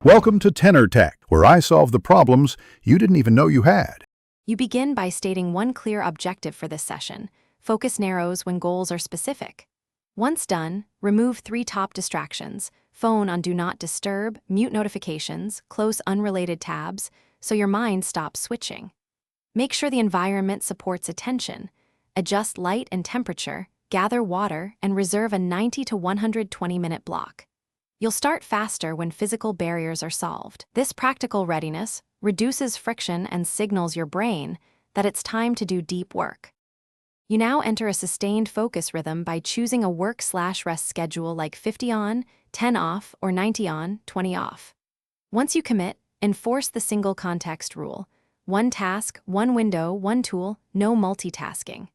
Welcome to Tenor Tech, where I solve the problems you didn't even know you had. You begin by stating one clear objective for this session. Focus narrows when goals are specific. Once done, remove 3 top distractions: phone on Do Not Disturb, mute notifications, close unrelated tabs, so your mind stops switching. Make sure the environment supports attention. Adjust light and temperature, gather water, and reserve a 90 to 120-minute block. You'll start faster when physical barriers are solved. This practical readiness reduces friction and signals your brain that it's time to do deep work. You now enter a sustained focus rhythm by choosing a work/rest schedule like 50 on, 10 off, or 90 on, 20 off. Once you commit, enforce the single context rule. One task, one window, one tool, no multitasking.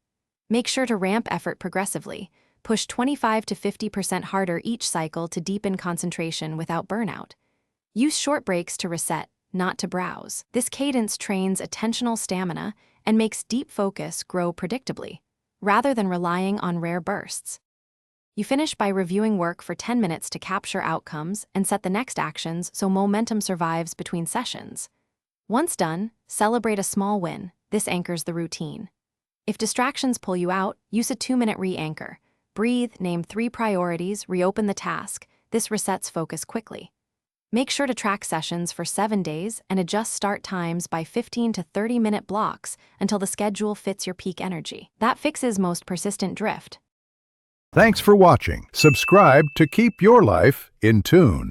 Make sure to ramp effort progressively. Push 25 to 50% harder each cycle to deepen concentration without burnout. Use short breaks to reset, not to browse. This cadence trains attentional stamina and makes deep focus grow predictably, rather than relying on rare bursts. You finish by reviewing work for 10 minutes to capture outcomes and set the next actions so momentum survives between sessions. Once done, celebrate a small win. This anchors the routine. If distractions pull you out, use a 2-minute re-anchor. Breathe, name 3 priorities, reopen the task. This resets focus quickly. Make sure to track sessions for 7 days and adjust start times by 15 to 30-minute blocks until the schedule fits your peak energy. That fixes most persistent drift. Thanks for watching. Subscribe to keep your life in tune.